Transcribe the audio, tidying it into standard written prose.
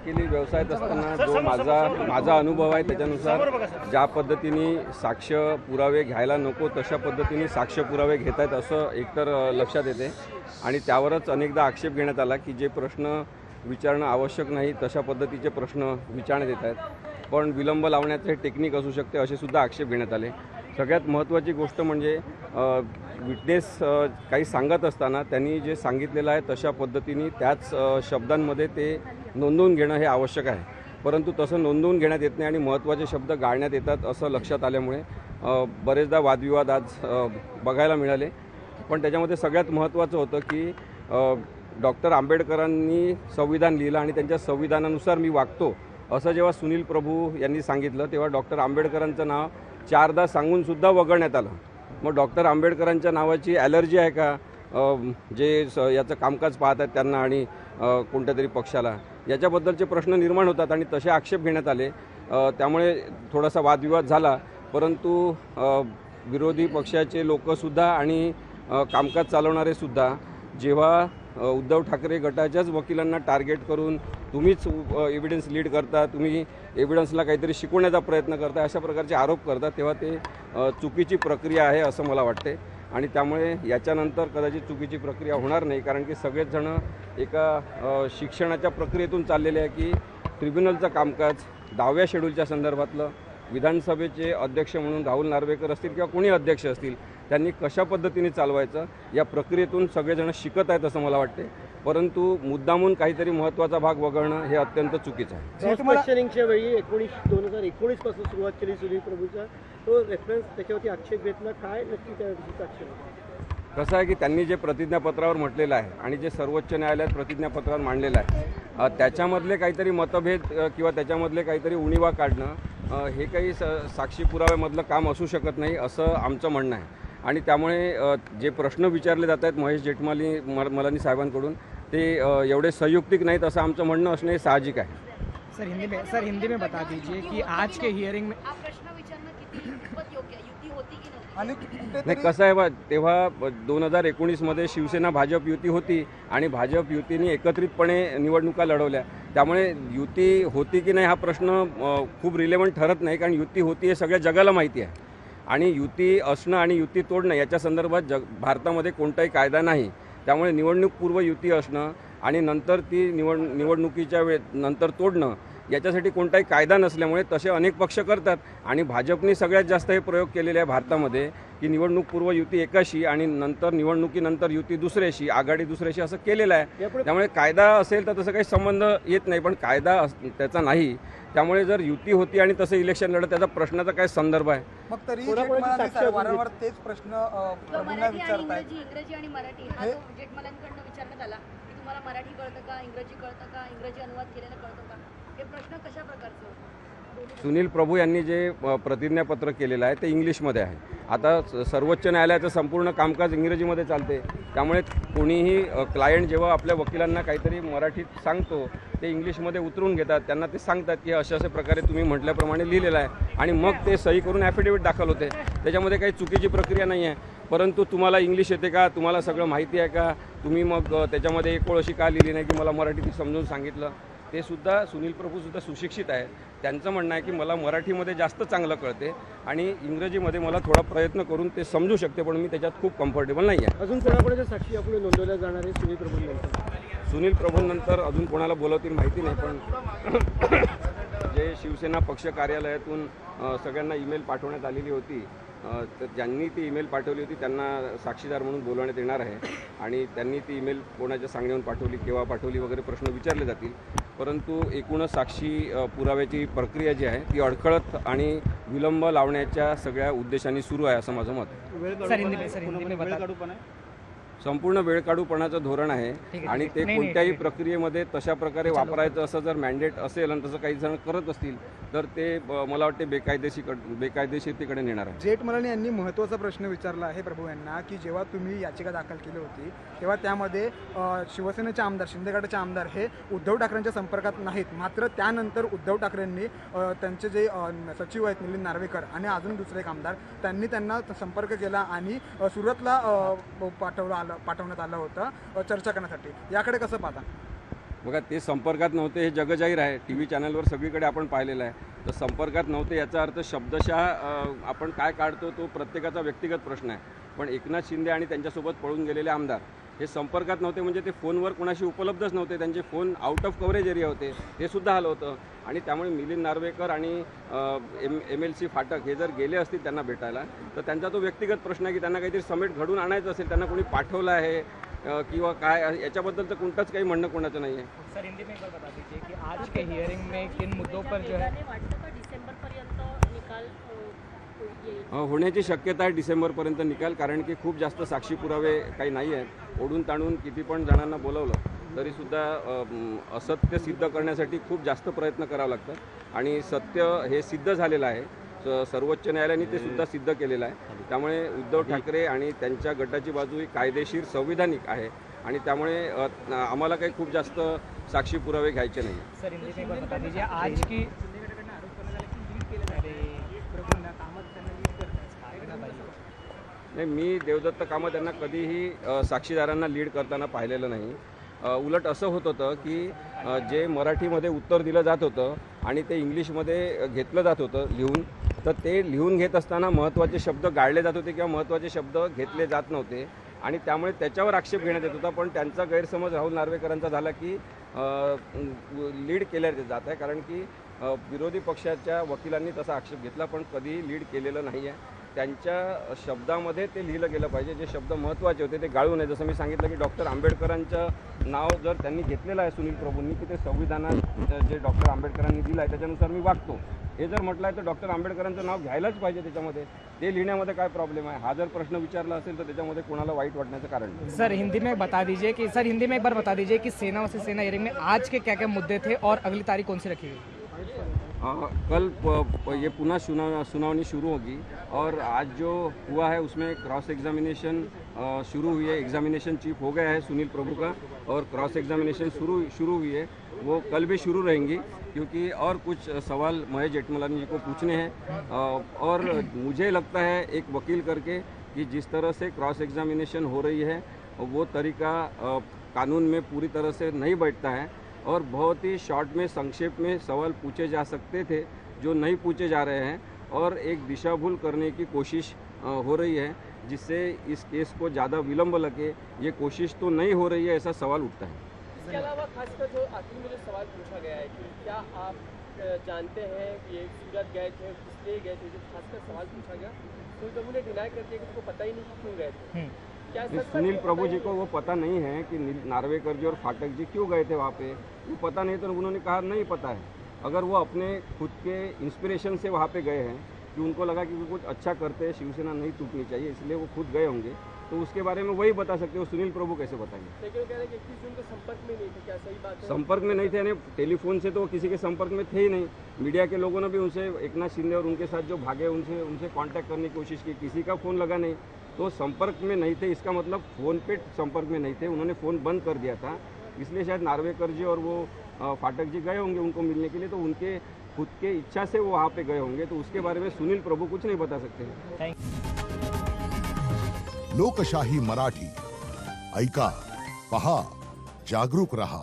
वकिली व्यवसायात असताना जो माझा अनुभव आहे त्याच्यानुसार ज्या पद्धतीने साक्ष पुरावे घ्यायला नको तशा पद्धतीने साक्ष पुरावे घेत आहेत असं एकतर लक्षात येते आणि त्यावरच अनेकदा आक्षेप घेण्यात आला की जे प्रश्न विचारणं आवश्यक नाही तशा पद्धतीचे प्रश्न विचारण्यात येत आहेत, पण विलंब लावण्याचे टेक्निक असू शकते असे सुद्धा आक्षेप घेण्यात आले। सगळ्यात महत्त्वाची गोष्ट म्हणजे विटनेस काही सांगत असताना त्यांनी जे सांगितलेलं आहे तशा पद्धतीने त्याच शब्दांमध्ये ते नोंदवून घेणं हे आवश्यक आहे, परंतु तसं नोंदवून घेण्यात येत नाही आणि महत्त्वाचे शब्द गाळण्यात येतात असं लक्षात आल्यामुळे बरेचदा वादविवाद आज बघायला मिळाले। पण त्याच्यामध्ये सगळ्यात महत्त्वाचं होतं की डॉक्टर आंबेडकरांनी संविधान लिहिलं आणि त्यांच्या संविधानानुसार मी वागतो असं जेव्हा सुनील प्रभू यांनी सांगितलं तेव्हा डॉक्टर आंबेडकरांचं नाव 4दा सांगूनसुद्धा वगळण्यात आलं। मग डॉक्टर आंबेडकरांच्या नावाची ॲलर्जी आहे का जे याचं कामकाज पाहत आहेत त्यांना आणि कोणत्या तरी पक्षाला, याच्याबद्दलचे प्रश्न निर्माण होतात आणि तसे आक्षेप घेण्यात आले। त्यामुळे थोडासा वादविवाद झाला, परंतु विरोधी पक्षाचे लोकसुद्धा आणि कामकाज चालवणारे सुद्धा जेव्हा उद्धव ठाकरे गटाच्याच वकिलांना टार्गेट करून तुम्हीच एव्हिडन्स लीड करता, तुम्ही एव्हिडन्सला काहीतरी शिकवण्याचा प्रयत्न करता अशा प्रकारचे आरोप करतात, तेव्हा ते चुकीची प्रक्रिया आहे असं मला वाटते आणि त्यामुळे याच्यानंतर कदाचित चुकीची प्रक्रिया होणार नाही, कारण की सगळेच जण एका शिक्षणाच्या प्रक्रियेतून चाललेले आहे की ट्रिब्युनलचं कामकाज 10व्या शेड्यूलच्या संदर्भातलं विधानसभेचे अध्यक्ष म्हणून राहुल नार्वेकर असतील किंवा कोणी अध्यक्ष असतील त्यांनी कशा पद्धतीने चालवायचं या प्रक्रियेतून सगळेजण शिकत आहेत असं मला वाटते, परंतु मुद्दामून काहीतरी महत्त्वाचा भाग वगळणं हे अत्यंत चुकीचं आहे। क्वेश्चनिंगच्या वेळी 2019 पासून सुरुवात केली सुनील प्रभूचा, तो रेफरन्स त्याच्यावरती आक्षेप घेतला, काय नक्की त्या आक्षेप? कसं आहे की त्यांनी जे प्रतिज्ञापत्रावर म्हटलेलं आहे आणि जे सर्वोच्च न्यायालयात प्रतिज्ञापत्रावर मांडलेलं आहे त्याच्यामधले काहीतरी मतभेद किंवा त्याच्यामधले काहीतरी उणिवा काढणं हे काही साक्षी पुराव्यामधलं काम असू शकत नाही असं आमचं म्हणणं आहे आणि त्यामुळे जे प्रश्न विचारले जात आहेत महेश जेठमलानी साहेबांकडून ते एवढे संयुक्तिक नाहीत असं आमचं म्हणणं असणे साहजिक आहे। सर हिंदी में बता दीजिए कि आज के हियरिंग में प्रश्न विचारणं किती योग्य युती होती की नव्हती? नाही, कसं आहे तेव्हा 2019मध्ये शिवसेना भाजप युती होती आणि भाजप युतीने एकत्रितपणे निवडणुका लढवल्या, त्यामुळे युती होती की नाही हा प्रश्न खूप रिलेव्हंट ठरत नाही, कारण युती होती हे सगळ्या जगाला माहिती आहे आणि युती असणं आणि युती तोडणं याच्या संदर्भात भारतामध्ये कोणताही कायदा नाही, त्यामुळे निवडणूकपूर्व युती असणं आणि नंतर ती निवडणुकीच्या नंतर तोडणं याच्यासाठी कोणताही कायदा नसल्यामुळे तसे अनेक पक्ष करतात आणि भाजपने सगळ्यात जास्त हे प्रयोग केलेले आहे भारतामध्ये की निवडणूकपूर्व युती एकाशी आणि नंतर निवडणुकीनंतर युती दुसऱ्याशी, आघाडी दुसऱ्याशी असं केलेलं आहे। त्यामुळे कायदा असेल तर तसं काही संबंध येत नाही, पण कायदा त्याचा नाही, त्यामुळे जर युती होती आणि तसं इलेक्शन लढत त्याचा प्रश्नाचा काय संदर्भ आहे? मग तरी वारंवार तेच प्रश्न विचारतायत। इंग्रजी आणि मराठी हा जेठमलांकडनं विचारण्यात आला की तुम्हाला मराठी कळतं का, इंग्रजी कळतं का, इंग्रजी अनुवाद केलेला कळतो का, हे प्रश्न कशा प्रकारचे होते? सुनील प्रभू यांनी जे प्रतिज्ञापत्र केलेलं आहे ते इंग्लिशमध्ये आहे। आता सर्वोच्च न्यायालयाचं संपूर्ण कामकाज इंग्रजीमध्ये चालते, त्यामुळे कोणीही क्लायंट जेव्हा आपल्या वकिलांना काहीतरी मराठीत सांगतो ते इंग्लिशमध्ये उतरून घेतात, त्यांना ते सांगतात की अशा प्रकारे तुम्ही म्हटल्याप्रमाणे लिहिलेलं आहे आणि मग ते सही करून ॲफिडेविट दाखल होते, त्याच्यामध्ये काही चुकीची प्रक्रिया नाही आहे। परंतु तुम्हाला इंग्लिश येते का, तुम्हाला सगळं माहिती आहे का, तुम्ही मग त्याच्यामध्ये एक ओळ अशी का लिहिली नाही की मला मराठीत समजून सांगितलं, ते सुद्धा सुनील प्रभूसुद्धा सुशिक्षित आहे, त्यांचं म्हणणं आहे की मला मराठीमध्ये जास्त चांगलं कळते आणि इंग्रजीमध्ये मला थोडा प्रयत्न करून ते समजू शकते, पण मी त्याच्यात खूप कम्फर्टेबल नाही आहे। अजून कोणाकोणाच्या साक्षी आपले नोंदवल्या जाणार आहे सुनील प्रभूंनंतर? सुनील प्रभूंनंतर अजून कोणाला बोलवतील माहिती नाही, पण जे शिवसेना पक्ष कार्यालयातून सगळ्यांना ईमेल पाठवण्यात आलेली होती तर ज्यांनी ती ईमेल पाठवली होती त्यांना साक्षीदार म्हणून बोलवण्यात येणार आहे आणि त्यांनी ती ईमेल कोणाच्या सांगण्यावरून पाठवली, केव्हा पाठवली वगैरे प्रश्न विचारले जातील, परंतु एकूणच साक्षी पुराव्याची प्रक्रिया जी आहे ती अडखळत आणि विलंब लावण्याच्या सगळ्या उद्देशांनी सुरू आहे असं माझं मत आहे। संपूर्ण वेळकाढूपणाचं धोरण आहे आणि ते कोणत्याही प्रक्रियेमध्ये तशा प्रकारे वापरायचं असं जर मॅन्डेट असेल आणि तसं काही जण करत असतील तर ते मला वाटते बेकायदेशीरतेकडे नेणार आहे। जेठमलानी यांनी महत्त्वाचा प्रश्न विचारला आहे प्रभू यांना की जेव्हा तुम्ही याचिका दाखल केली होती तेव्हा त्यामध्ये शिवसेनेचे आमदार, शिंदे गटाचे आमदार हे उद्धव ठाकरेंच्या संपर्कात नाहीत, मात्र त्यानंतर उद्धव ठाकरेंनी त्यांचे जे सचिव आहेत मिलिंद नार्वेकर आणि अजून दुसरे एक आमदार त्यांनी त्यांना संपर्क केला आणि सुरतला पाठवण्यात आलं होतं चर्चा करण्यासाठी, याकडे कसं पाहता? बघा ते संपर्कात नव्हते हे जगजाहीर आहे. टी व्ही चॅनलवर सगळीकडे आपण पाहिलेलं आहे. तर संपर्कात नव्हते याचा अर्थ शब्दशः आपण काय काढतो तो प्रत्येकाचा व्यक्तिगत प्रश्न आहे. पण एकनाथ शिंदे आणि त्यांच्यासोबत पळून गेलेले आमदार हे संपर्कात नव्हते म्हणजे ते फोनवर कुणाशी उपलब्धच नव्हते. त्यांचे phone out of coverage area होते, ते सुद्धा आलं होतं. आणि त्यामुळे मिलिंद नार्वेकर आणि MLC फाटक हे जर गेले असतील त्यांना भेटायला तर त्यांचा तो व्यक्तिगत प्रश्न आहे की त्यांना काहीतरी समेट घडून आणायचं असेल, त्यांना कोणी पाठवलं आहे किंवा काय याच्याबद्दलचं कोणतंच काही म्हणणं कोणाचं नाही आहे. सर हिंदी में एक बार बता दीजिए कि आज के हियरिंग में किन मुद्दों पर जो है वाटतं का डिसेंबरपर्यंत निकाल येईल? होण्याची शक्यता आहे डिसेंबरपर्यंत निकाल, कारण की खूप जास्त साक्षी पुरावे काही नाही आहेत. ओढून ताणून किती पण जणांना बोलवलं तरीसुद्धा असत्य सिद्ध करण्यासाठी खूप जास्त प्रयत्न करावं लागतात आणि सत्य हे सिद्ध झालेलं आहे. सर्वोच्च न्यायालयाने ते सुद्धा सिद्ध केलेलं आहे. त्यामुळे उद्धव ठाकरे आणि त्यांच्या गटाची बाजू ही कायदेशीर संविधानिक आहे आणि त्यामुळे आम्हाला काही खूप जास्त साक्षी पुरावे घ्यायचे नाही. सर हिंदी में एक बार बता दीजिए आज की नाही, मी देवदत्त कामत यांना कधीही साक्षीदारांना लीड करताना पाहिलेलं नाही. उलट असं होत होतं की जे मराठीमध्ये उत्तर दिलं जात होतं आणि ते इंग्लिशमध्ये घेतलं जात होतं लिहून, तर ते लिहून घेत असताना महत्त्वाचे शब्द गाळले जात होते किंवा महत्त्वाचे शब्द घेतले जात नव्हते आणि त्यामुळे त्याच्यावर आक्षेप घेण्यात येत होता. पण त्यांचा गैरसमज राहुल नार्वेकरांचा झाला की लीड केल्या जात आहे, कारण की विरोधी पक्षाच्या वकिलांनी तसा आक्षेप घेतला पण कधीही लीड केलेलं नाही आहे. त्यांच्या शब्दामध्ये ते लिहिलं गेलं पाहिजे. जे शब्द महत्त्वाचे होते ते गाळू नये. जसं मी सांगितलं की डॉक्टर आंबेडकरांचं नाव जर त्यांनी घेतलेलं आहे सुनील प्रभूंनी की ते संविधानात जे डॉक्टर आंबेडकरांनी दिलं आहे त्याच्यानुसार मी वागतो हे जर म्हटलं आहे तर डॉक्टर आंबेडकरांचं नाव घ्यायलाच पाहिजे त्याच्यामध्ये. ते लिहिण्यामध्ये काय प्रॉब्लेम आहे? हा जर प्रश्न विचारला असेल तर त्याच्यामध्ये कोणाला वाईट वाटण्याचं कारण नाही. सर हिंदी में बता दीजिए कि सर हिंदी में एक बार बता दीजिए कि सेना वर्सेस सेना हियरिंग में आज के क्या क्या मुद्दे थे और अगली तारीख कौन सी रखी गई? कल ये पुनः सुनावनी शुरू होगी और आज जो हुआ है उसमें क्रॉस एग्जामिनेशन शुरू हुई है. एग्जामिनेशन चीफ हो गया है सुनील प्रभु का और क्रॉस एग्जामिनेशन शुरू हुई है. वो कल भी शुरू रहेंगी क्योंकि और कुछ सवाल महेश जेठमलानी जी को पूछने हैं. और मुझे लगता है एक वकील करके कि जिस तरह से क्रॉस एग्जामिनेशन हो रही है वो तरीका कानून में पूरी तरह से नहीं बैठता है और बहुत ही शॉर्ट में संक्षेप में सवाल पूछे जा सकते थे जो नहीं पूछे जा रहे हैं और एक दिशा भूल करने की कोशिश हो रही है जिससे इस केस को ज़्यादा विलंब लगे. ये कोशिश तो नहीं हो रही है ऐसा सवाल उठता है. इसके अलावा खासकर जो आखिर में जो सवाल पूछा गया है कि क्या आप जानते हैं कि ये सूरत गए थे, इसलिए गए थे, जो खासकर सवाल पूछा गया सुनील प्रभु ने डिनाई कर दिया कि उनको पता ही नहीं क्यों गए थे. क्या सुनील प्रभु जी को वो पता नहीं है कि नार्वेकर जी और फाटक जी क्यों गए थे वहाँ पे. वो पता नहीं तो उन्होंने कहा नहीं पता है. अगर वो अपने खुद के इंस्पिरेशन से वहाँ पे गए हैं कि उनको लगा कि वो कुछ अच्छा करते हैं, शिवसेना नहीं टूटनी चाहिए इसलिए वो खुद गए होंगे तो उसके बारे में वही बता सकते हो. सुनील प्रभु कैसे बताएंगे? लेकिन वो कह रहे हैं कि 21 जून को संपर्क में नहीं थे. क्या सही बात है? संपर्क में नहीं थे यानी टेलीफोन से तो वो किसी के संपर्क में थे ही नहीं. मीडिया के लोगों ने भी उनसे एकनाथ शिंदे और उनके साथ जो भागे उनसे कांटेक्ट करने की कोशिश की, किसी का फ़ोन लगा नहीं. तो संपर्क में नहीं थे इसका मतलब फ़ोन पे संपर्क में नहीं थे. उन्होंने फ़ोन बंद कर दिया था इसलिए शायद नार्वेकर जी और वो फाटक जी गए होंगे उनको मिलने के लिए. तो उनके खुद के इच्छा से वो वहाँ पे गए होंगे तो उसके बारे में सुनील प्रभु कुछ नहीं बता सकते. लोकशाही मराठी ऐका, पहा, जागरूक रहा.